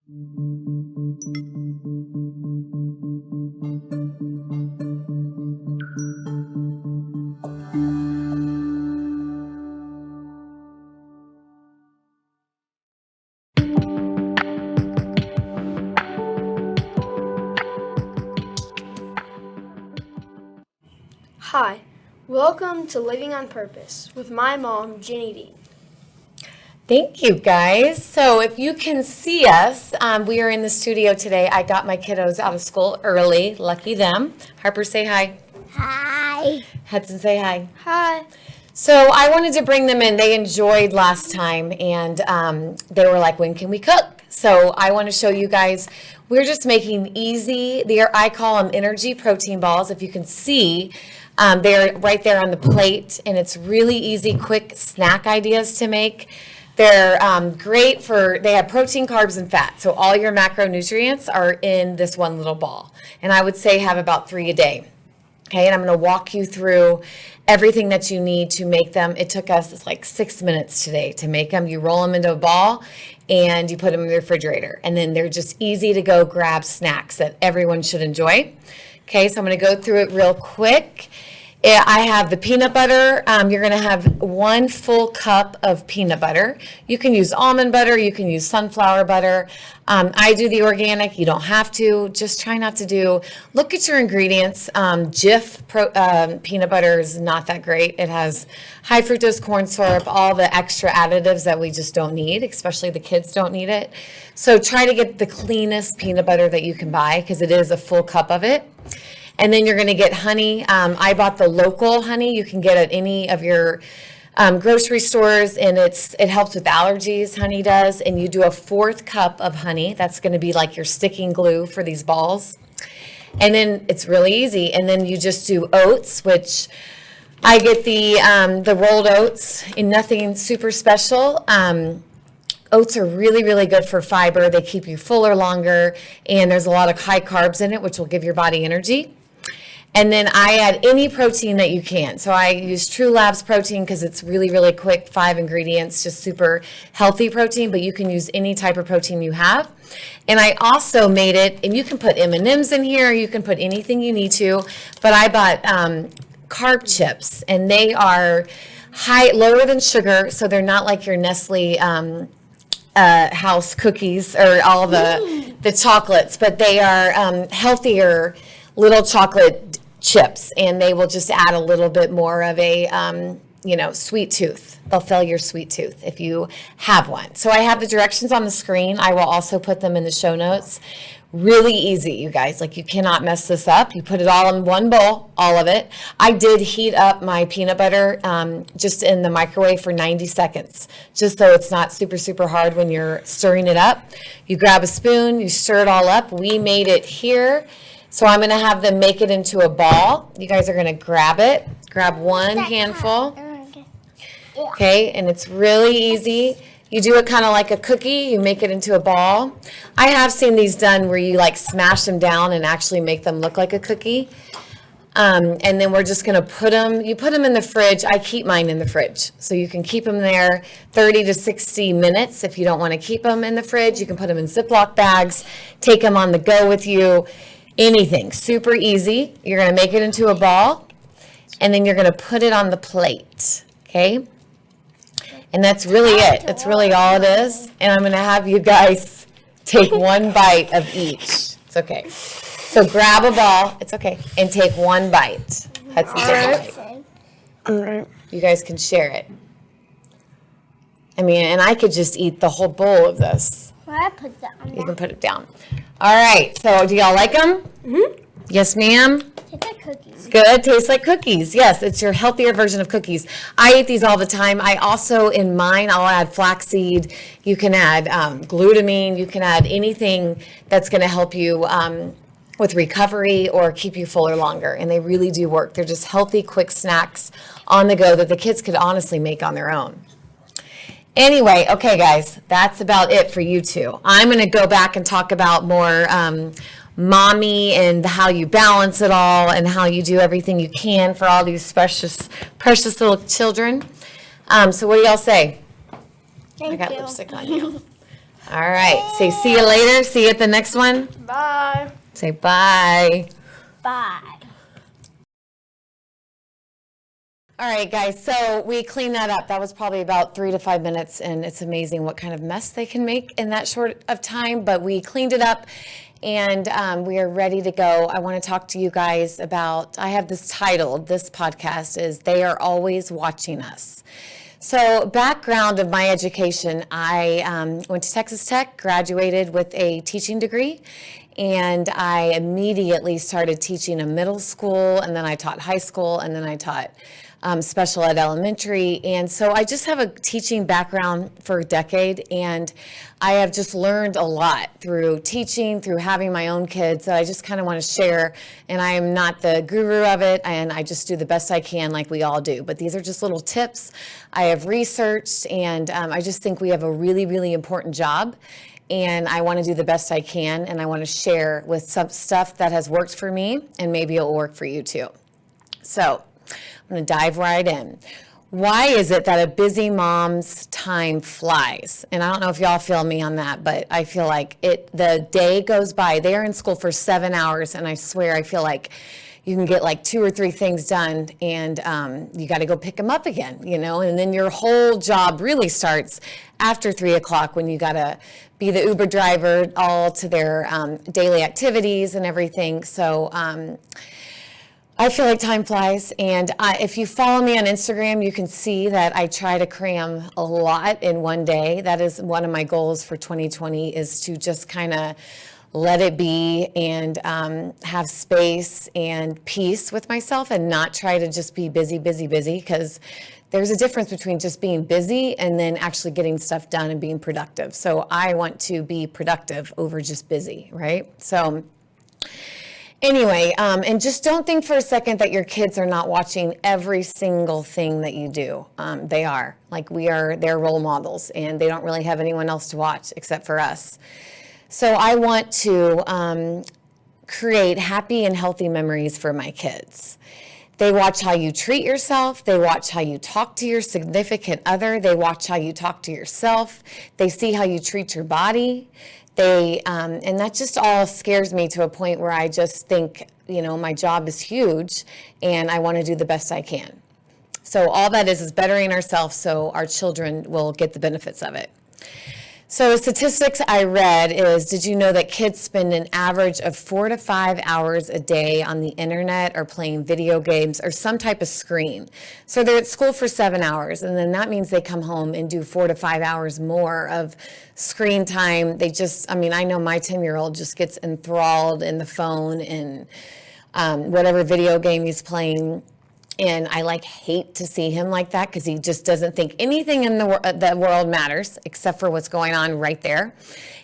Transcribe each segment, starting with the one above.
Hi, welcome to Living on Purpose with my mom, Jenny Dean. Thank you, guys. So if you can see us, we are in the studio today. I got my kiddos out of school early. Lucky them. Harper, say hi. Hi. Hudson, say hi. Hi. So I wanted to bring them in. They enjoyed last time, and they were like, when can we cook? So I want to show you guys, we're just making easy, I call them energy protein balls. If you can see, they're right there on the plate, and it's really easy, quick snack ideas to make. They're great they have protein, carbs, and fat. So all your macronutrients are in this one little ball. And I would say have about 3 a day. Okay, and I'm going to walk you through everything that you need to make them. It took us like 6 minutes today to make them. You roll them into a ball and you put them in the refrigerator. And then they're just easy to go grab snacks that everyone should enjoy. Okay, so I'm going to go through it real quick. I have the peanut butter. You're going to have 1 full cup of peanut butter. You can use almond butter. You can use sunflower butter. I do the organic. You don't have to. Just try not to look at your ingredients. Jif peanut butter is not that great. It has high fructose corn syrup, all the extra additives that we just don't need, especially the kids don't need it. So try to get the cleanest peanut butter that you can buy because it is a full cup of it. And then you're going to get honey. I bought the local honey. You can get at any of your grocery stores, and it helps with allergies, honey does. And you do a 4th cup of honey. That's going to be like your sticking glue for these balls. And then it's really easy. And then you just do oats, which I get the rolled oats, and nothing super special. Oats are really, really good for fiber. They keep you fuller longer, and there's a lot of high carbs in it, which will give your body energy. And then I add any protein that you can. So I use True Labs protein because it's really, really quick, 5 ingredients, just super healthy protein, but you can use any type of protein you have. And I also made it, and you can put M&Ms in here, you can put anything you need to, but I bought carb chips, and they are lower than sugar, so they're not like your Nestle house cookies or all the chocolates, but they are healthier little chocolate chips, and they will just add a little bit more of a sweet tooth. They'll fill your sweet tooth if you have one. So I have the directions on the screen. I will also put them in the show notes. Really easy, you guys. Like, you cannot mess this up. You put it all in one bowl, all of it. I did heat up my peanut butter just in the microwave for 90 seconds, just so it's not super, super hard when you're stirring it up. You grab a spoon, you stir it all up. We made it here. So I'm going to have them make it into a ball. You guys are going to grab it. Grab 1 handful. Okay, and it's really easy. You do it kind of like a cookie. You make it into a ball. I have seen these done where you like smash them down and actually make them look like a cookie. And then we're just going to you put them in the fridge. I keep mine in the fridge. So you can keep them there 30 to 60 minutes. If you don't want to keep them in the fridge, you can put them in Ziploc bags, take them on the go with you. Anything, super easy. You're going to make it into a ball, and then you're going to put it on the plate, okay? And that's really it. That's really all it is. And I'm going to have you guys take 1 bite of each. It's okay. So grab a ball. It's okay. And take 1 bite. Hudson, take a bite. All right. You guys can share it. I mean, and I could just eat the whole bowl of this. I put that on. You can put it down. All right. So do y'all like them? Mm-hmm. Yes, ma'am. Tastes like cookies. Good. Tastes like cookies. Yes, it's your healthier version of cookies. I eat these all the time. I also, in mine, I'll add flaxseed. You can add glutamine. You can add anything that's going to help you with recovery or keep you fuller longer. And they really do work. They're just healthy, quick snacks on the go that the kids could honestly make on their own. Anyway, okay, guys, that's about it for you two. I'm going to go back and talk about more mommy and how you balance it all and how you do everything you can for all these precious little children. So what do y'all say? Thank I got you. lipstick on you. All right. Say see you later. See you at the next one. Bye. Say bye. Bye. All right, guys, so we cleaned that up. That was probably about 3 to 5 minutes, and it's amazing what kind of mess they can make in that short of time, but we cleaned it up, and we are ready to go. I want to talk to you guys about, I have this titled, this podcast is They Are Always Watching Us. So background of my education, I went to Texas Tech, graduated with a teaching degree, and I immediately started teaching a middle school, and then I taught high school, and then I taught special ed elementary. And so I just have a teaching background for a decade, and I have just learned a lot through teaching, through having my own kids that I just kind of want to share. And I am not the guru of it, and I just do the best I can like we all do. But these are just little tips I have researched, and I just think we have a really, really important job. And I want to do the best I can, and I want to share with some stuff that has worked for me, and maybe it will work for you too. So I'm going to dive right in. Why is it that a busy mom's time flies? And I don't know if y'all feel me on that, but I feel like the day goes by. They are in school for 7 hours, and I swear I feel like you can get like 2 or 3 things done, and you got to go pick them up again, and then your whole job really starts after 3 o'clock when you got to be the Uber driver all to their daily activities and everything. So I feel like time flies, and if you follow me on Instagram, you can see that I try to cram a lot in one day. That is one of my goals for 2020, is to just kind of let it be and have space and peace with myself, and not try to just be busy, because there's a difference between just being busy and then actually getting stuff done and being productive. So I want to be productive over just busy, right? So anyway, and just don't think for a second that your kids are not watching every single thing that you do. They are. Like, we are their role models, and they don't really have anyone else to watch except for us. So I want to create happy and healthy memories for my kids. They watch how you treat yourself. They watch how you talk to your significant other. They watch how you talk to yourself. They see how you treat your body. And that just all scares me to a point where I just think, my job is huge, and I want to do the best I can. So all that is bettering ourselves so our children will get the benefits of it. So statistics I read is, did you know that kids spend an average of 4 to 5 hours a day on the internet or playing video games or some type of screen? So they're at school for 7 hours, and then that means they come home and do 4 to 5 hours more of screen time. I know my 10-year-old just gets enthralled in the phone and whatever video game he's playing. And I hate to see him like that, because he just doesn't think anything in the world matters except for what's going on right there.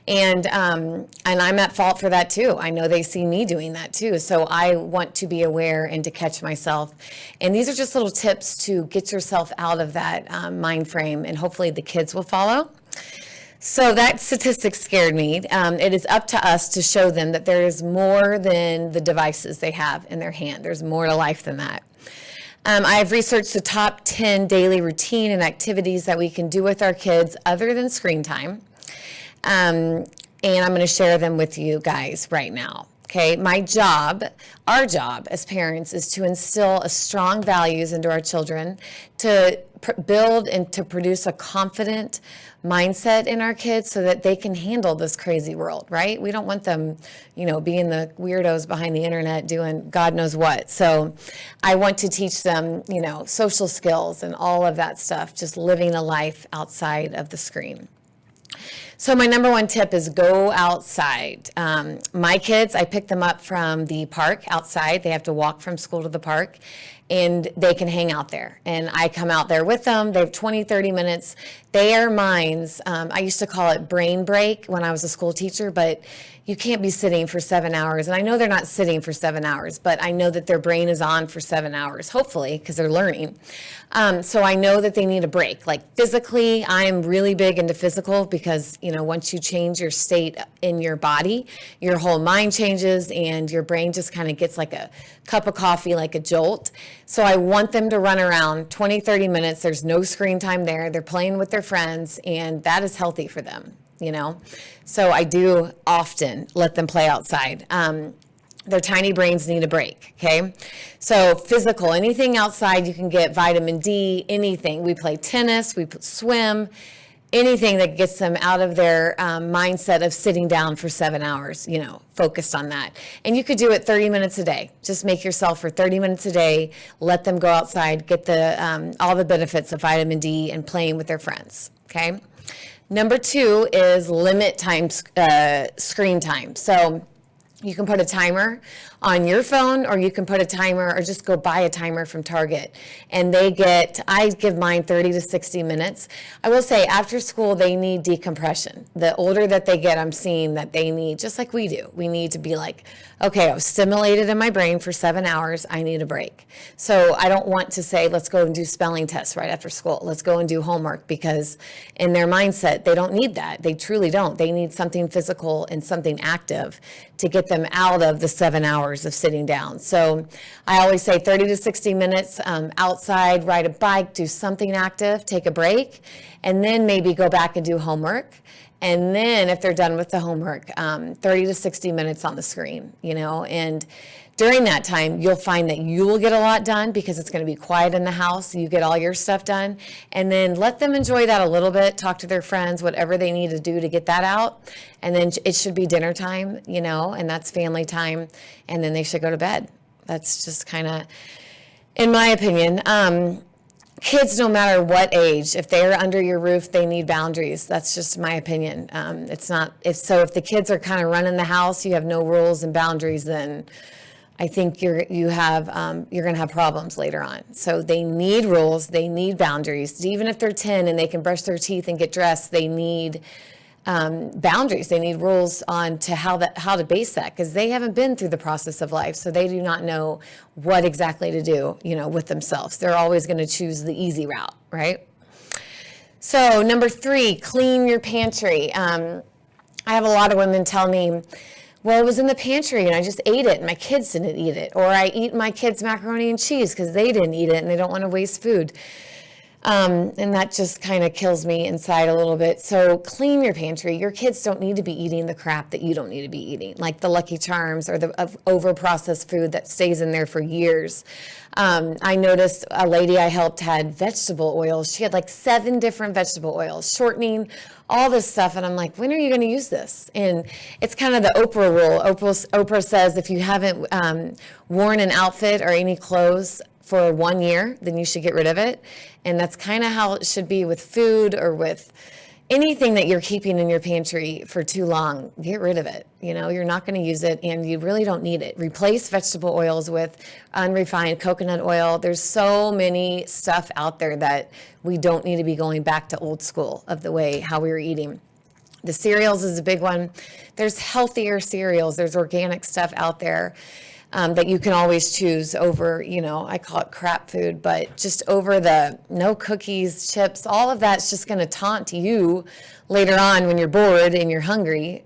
And I'm at fault for that too. I know they see me doing that too. So I want to be aware and to catch myself. And these are just little tips to get yourself out of that mind frame, and hopefully the kids will follow. So that statistic scared me. It is up to us to show them that there is more than the devices they have in their hand. There's more to life than that. I've researched the top 10 daily routine and activities that we can do with our kids other than screen time. And I'm going to share them with you guys right now. Okay, our job as parents is to instill a strong values into our children, to build and to produce a confident mindset in our kids so that they can handle this crazy world, right? We don't want them, being the weirdos behind the internet doing God knows what. So I want to teach them, social skills and all of that stuff, just living a life outside of the screen. So my number one tip is go outside. My kids, I pick them up from the park outside. They have to walk from school to the park, and they can hang out there. And I come out there with them. They have 20, 30 minutes. They are minds. I used to call it brain break when I was a school teacher, but you can't be sitting for 7 hours. And I know they're not sitting for 7 hours, but I know that their brain is on for 7 hours, hopefully, because they're learning. So I know that they need a break. Like physically, I'm really big into physical, because, once you change your state in your body, your whole mind changes and your brain just kind of gets like a cup of coffee, like a jolt. So I want them to run around 20, 30 minutes. There's no screen time there. They're playing with their friends, and that is healthy for them. So I do often let them play outside. Their tiny brains need a break, okay? So physical, anything outside, you can get vitamin D, anything. We play tennis, we swim, anything that gets them out of their mindset of sitting down for 7 hours, focused on that. And you could do it 30 minutes a day. Just make yourself for 30 minutes a day, let them go outside, get the all the benefits of vitamin D and playing with their friends, okay? Number 2 is limit screen time. So you can put a timer on your phone, or you can put a timer or just go buy a timer from Target. And I give mine 30 to 60 minutes. I will say after school, they need decompression. The older that they get, I'm seeing that they need, just like we do, we need to be like, okay, I was stimulated in my brain for 7 hours, I need a break. So I don't want to say, let's go and do spelling tests right after school. Let's go and do homework, because in their mindset, they don't need that. They truly don't. They need something physical and something active to get them out of the 7 hours of sitting down. So I always say 30 to 60 minutes outside, ride a bike, do something active, take a break, and then maybe go back and do homework. And then if they're done with the homework, 30 to 60 minutes on the screen, and during that time, you'll find that you will get a lot done because it's going to be quiet in the house. You get all your stuff done, and then let them enjoy that a little bit, talk to their friends, whatever they need to do to get that out. And then it should be dinner time, and that's family time. And then they should go to bed. That's just kind of, in my opinion, kids, no matter what age, if they're under your roof, they need boundaries. That's just my opinion. If the kids are kind of running the house, you have no rules and boundaries, then I think you're going to have problems later on. So they need rules, they need boundaries. Even if they're 10 and they can brush their teeth and get dressed, they need boundaries. They need rules on to how to base that, because they haven't been through the process of life, so they do not know what exactly to do, with themselves. They're always going to choose the easy route, right? So number 3, clean your pantry. I have a lot of women tell me, well, it was in the pantry and I just ate it and my kids didn't eat it, or I eat my kids macaroni and cheese because they didn't eat it and they don't want to waste food. And that just kind of kills me inside a little bit. So clean your pantry. Your kids don't need to be eating the crap that you don't need to be eating, like the Lucky Charms or the over-processed food that stays in there for years. I noticed a lady I helped had vegetable oils. She had like 7 different vegetable oils, shortening, all this stuff. And I'm like, when are you going to use this? And it's kind of the Oprah rule. Oprah says if you haven't worn an outfit or any clothes for 1 year, then you should get rid of it. And that's kind of how it should be with food or with anything that you're keeping in your pantry for too long. Get rid of it. You're not going to use it and you really don't need it. Replace vegetable oils with unrefined coconut oil. There's so many stuff out there that we don't need to be going back to old school of the way how we were eating. The cereals is a big one. There's healthier cereals. There's organic stuff out there that you can always choose over, I call it crap food, but just over the no cookies, chips, all of that's just going to taunt you later on when you're bored and you're hungry,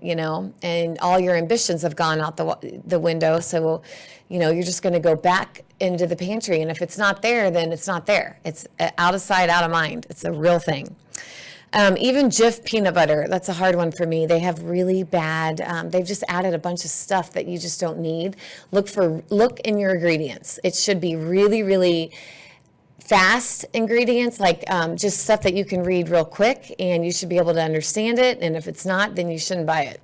and all your ambitions have gone out the window. So, you're just going to go back into the pantry. And if it's not there, then it's not there. It's out of sight, out of mind. It's a real thing. Even Jif peanut butter, that's a hard one for me. They have really bad, they've just added a bunch of stuff that you just don't need. Look in your ingredients. It should be really, really fast ingredients, like just stuff that you can read real quick and you should be able to understand it. And if it's not, then you shouldn't buy it.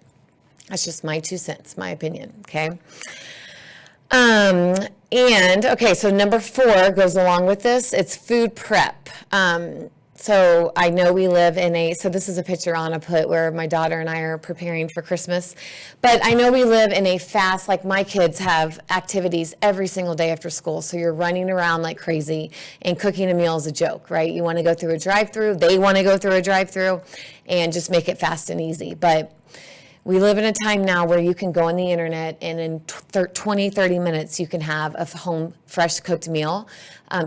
That's just my 2 cents, my opinion, okay? So number 4 goes along with this. It's food prep. So I know we live so this is a picture Anna put where my daughter and I are preparing for Christmas, but I know we live in a fast, like my kids have activities every single day after school. So you're running around like crazy and cooking a meal is a joke, right? You want to go through a drive-through, they want to go through a drive-through and just make it fast and easy. But we live in a time now where you can go on the internet and in 20, 30 minutes, you can have a home fresh cooked meal.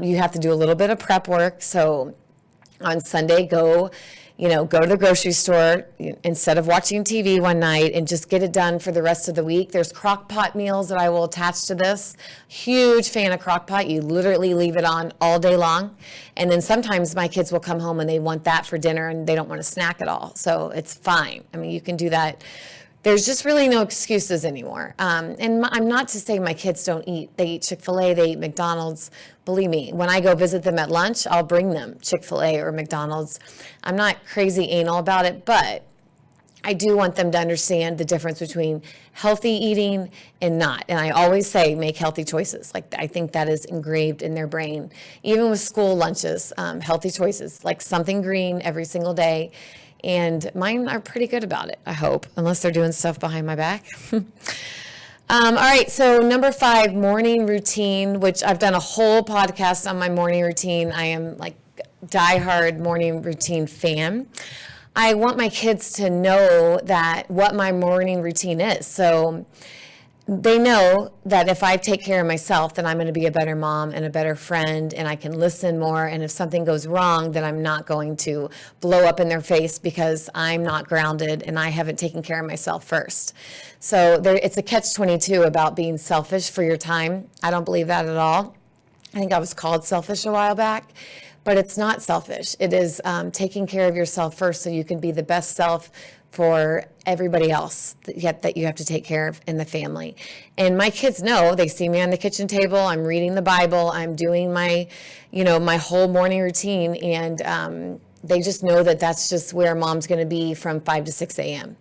You have to do a little bit of prep work. So on Sunday, go go to the grocery store instead of watching TV one night and just get it done for the rest of the week. There's crock pot meals that I will attach to this. Huge fan of crock pot. You literally leave it on all day long. And then sometimes my kids will come home and they want that for dinner and they don't want to snack at all. So it's fine. I mean, you can do that. There's just really no excuses anymore. And I'm not to say my kids don't eat. They eat Chick-fil-A, they eat McDonald's. Believe me, when I go visit them at lunch, I'll bring them Chick-fil-A or McDonald's. I'm not crazy anal about it, but I do want them to understand the difference between healthy eating and not. And I always say, make healthy choices. Like, I think that is engraved in their brain. Even with school lunches, healthy choices, like something green every single day. And mine are pretty good about it, I hope, unless they're doing stuff behind my back. All right, so number 5, morning routine, which I've done a whole podcast on my morning routine. I am like diehard morning routine fan. I want my kids to know that what my morning routine is. So they know that if I take care of myself, then I'm going to be a better mom and a better friend, and I can listen more. And if something goes wrong, then I'm not going to blow up in their face because I'm not grounded and I haven't taken care of myself first. So it's a catch-22 about being selfish for your time. I don't believe that at all. I think I was called selfish a while back, but it's not selfish. It is taking care of yourself first so you can be the best self for everybody else that you have to take care of in the family. And my kids know, they see me on the kitchen table, I'm reading the Bible, I'm doing my, my whole morning routine, and they just know that that's just where mom's going to be from 5 to 6 a.m.,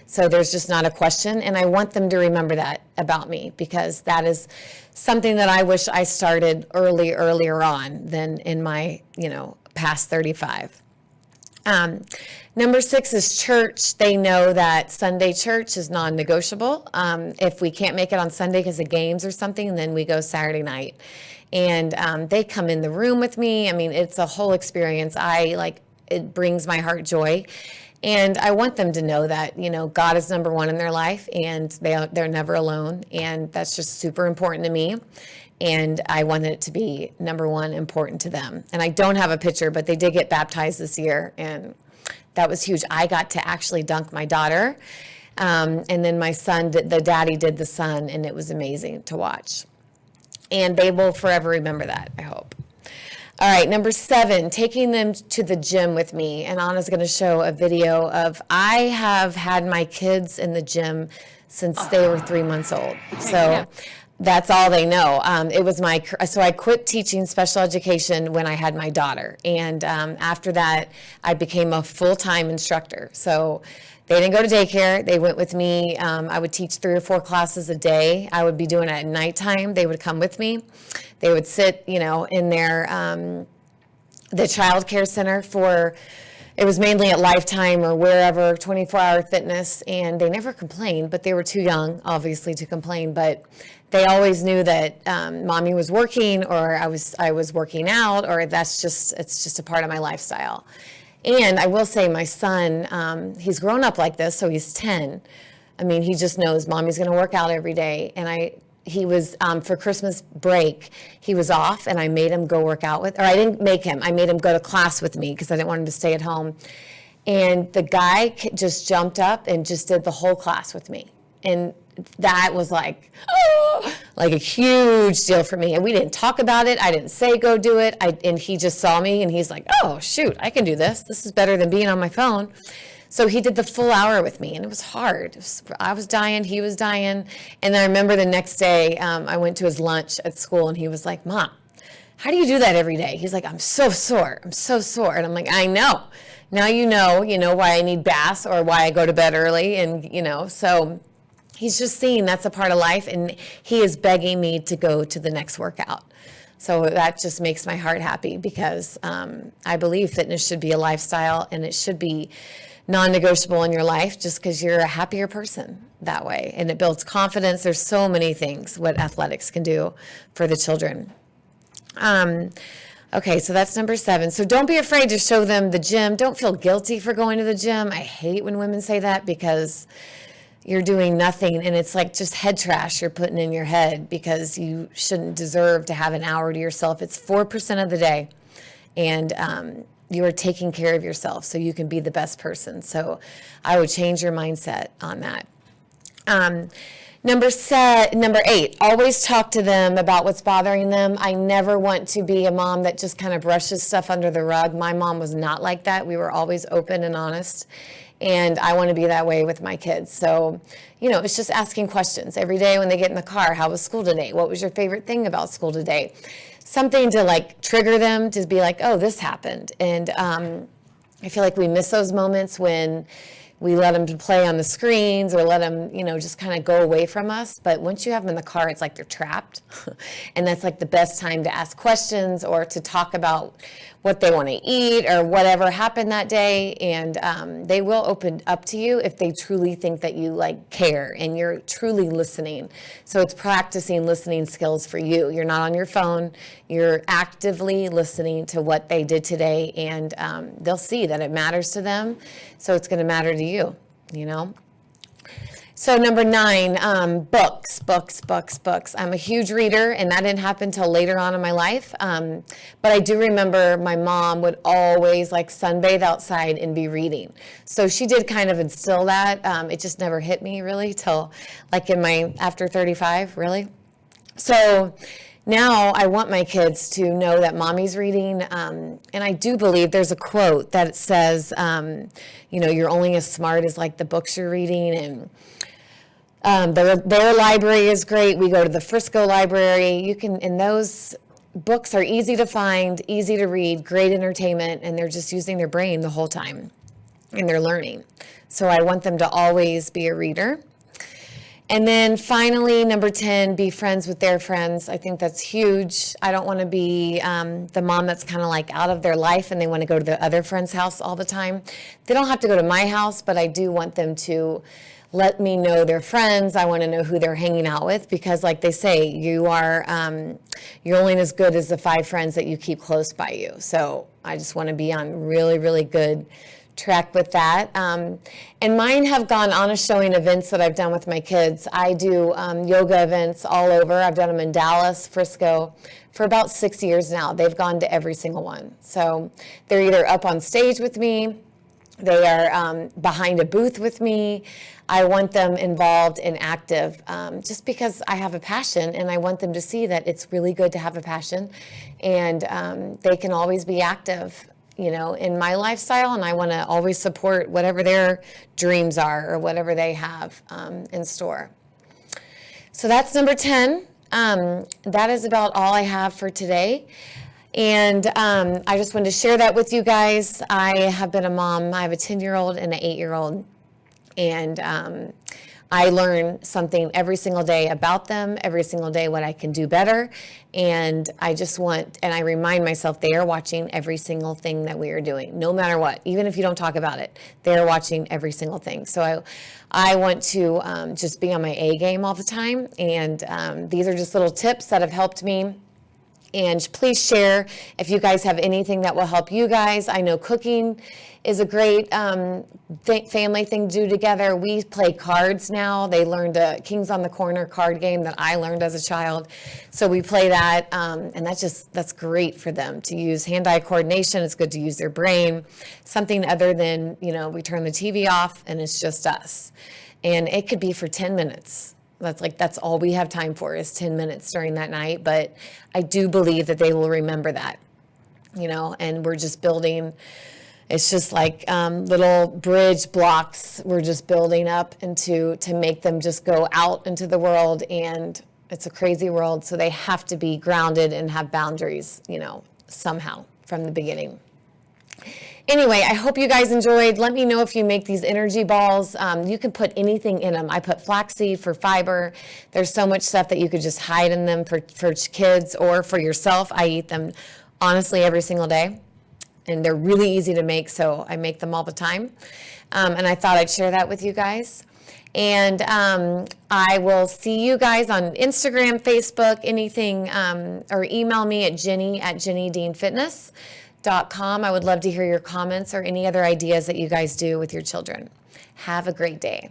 So there's just not a question, and I want them to remember that about me, because that is something that I wish I started earlier on than in my, past 35. Number 6 is church. They know that Sunday church is non-negotiable. If we can't make it on Sunday because of games or something, then we go Saturday night. And they come in the room with me. I mean, it's a whole experience. It brings my heart joy. And I want them to know that, God is number one in their life, and they're never alone. And that's just super important to me. And I wanted it to be number one important to them. And I don't have a picture, but they did get baptized this year, and that was huge. I got to actually dunk my daughter, and then my son, the daddy did the son, and it was amazing to watch. And they will forever remember that, I hope. All right, number 7, taking them to the gym with me. And Anna's going to show a video of, I have had my kids in the gym since they were 3 months old. So that's all they know. So I quit teaching special education when I had my daughter. And after that, I became a full-time instructor. So they didn't go to daycare. They went with me. I would teach 3 or 4 classes a day. I would be doing it at nighttime. They would come with me. They would sit, in their, the child care center it was mainly at Lifetime or wherever, 24-hour fitness, and they never complained, but they were too young, obviously, to complain. But they always knew that mommy was working, or I was working out, or it's just a part of my lifestyle. And I will say, my son, he's grown up like this, so he's 10. I mean, he just knows mommy's going to work out every day. And he was, for Christmas break, he was off, and I made him go work out I didn't make him, I made him go to class with me because I didn't want him to stay at home. And the guy just jumped up and just did the whole class with me. And that was like a huge deal for me. And we didn't talk about it. I didn't say go do it. And he just saw me, and he's like, oh, shoot, I can do this. This is better than being on my phone. So he did the full hour with me, and it was hard. I was dying, he was dying. And I remember the next day, I went to his lunch at school, and he was like, Mom, how do you do that every day? He's like, I'm so sore. I'm so sore. And I'm like, I know. Now you know why I need baths or why I go to bed early. And, so he's just seeing that's a part of life, and he is begging me to go to the next workout. So that just makes my heart happy, because I believe fitness should be a lifestyle, and it should be non-negotiable in your life, just because you're a happier person that way. And it builds confidence. There's so many things what athletics can do for the children. Okay, so that's number 7. So don't be afraid to show them the gym. Don't feel guilty for going to the gym. I hate when women say that, because you're doing nothing, and it's like just head trash you're putting in your head, because you shouldn't deserve to have an hour to yourself. It's 4% of the day. And you are taking care of yourself so you can be the best person. So I would change your mindset on that. Number 8, always talk to them about what's bothering them. I never want to be a mom that just kind of brushes stuff under the rug. My mom was not like that. We were always open and honest. And I want to be that way with my kids. So, it's just asking questions every day when they get in the car. How was school today? What was your favorite thing about school today? Something to like trigger them to be like, oh, this happened. And I feel like we miss those moments when we let them play on the screens or let them, just kind of go away from us. But once you have them in the car, it's like they're trapped. And that's like the best time to ask questions or to talk about what they want to eat or whatever happened that day. And they will open up to you if they truly think that you care and you're truly listening. So it's practicing listening skills for you. You're not on your phone. You're actively listening to what they did today, and they'll see that it matters to them. So it's going to matter to you, So number 9, books. I'm a huge reader, and that didn't happen until later on in my life. But I do remember my mom would always sunbathe outside and be reading. So she did kind of instill that. It just never hit me really till after 35, really. So now I want my kids to know that mommy's reading, and I do believe there's a quote that says, you're only as smart as the books you're reading, and their library is great. We go to the Frisco library. And those books are easy to find, easy to read, great entertainment, and they're just using their brain the whole time, and they're learning. So I want them to always be a reader. And then finally, number 10, be friends with their friends. I think that's huge. I don't want to be the mom that's kind of out of their life and they want to go to the other friend's house all the time. They don't have to go to my house, but I do want them to let me know their friends. I want to know who they're hanging out with because like they say, you're only as good as the 5 friends that you keep close by you. So I just want to be on really, really good track with that. And mine have gone honest showing events that I've done with my kids. I do yoga events all over. I've done them in Dallas, Frisco for about 6 years now. They've gone to every single one. So they're either up on stage with me, they are behind a booth with me. I want them involved and active just because I have a passion and I want them to see that it's really good to have a passion and they can always be active in my lifestyle, and I want to always support whatever their dreams are or whatever they have in store. So that's number 10. That is about all I have for today. And I just wanted to share that with you guys. I have been a mom. I have a 10-year-old and an 8-year-old. And I learn something every single day about them, every single day what I can do better. And I remind myself they are watching every single thing that we are doing, no matter what. Even if you don't talk about it, they are watching every single thing. So I want to just be on my A game all the time. And these are just little tips that have helped me. And please share if you guys have anything that will help you guys. I know cooking is a great family thing to do together. We play cards now. They learned a Kings on the Corner card game that I learned as a child. So we play that, and that's great for them to use hand-eye coordination. It's good to use their brain. Something other than, we turn the TV off and it's just us. And it could be for 10 minutes. That's all we have time for is 10 minutes during that night. But I do believe that they will remember that, and we're just building. It's just like little bridge blocks we're just building up to make them just go out into the world. And it's a crazy world. So they have to be grounded and have boundaries, somehow from the beginning. Anyway, I hope you guys enjoyed. Let me know if you make these energy balls. You can put anything in them. I put flaxseed for fiber. There's so much stuff that you could just hide in them for kids or for yourself. I eat them honestly every single day. And they're really easy to make, so I make them all the time. And I thought I'd share that with you guys. And I will see you guys on Instagram, Facebook, anything, or email me at jenny@jennydeanfitness.com. I would love to hear your comments or any other ideas that you guys do with your children. Have a great day.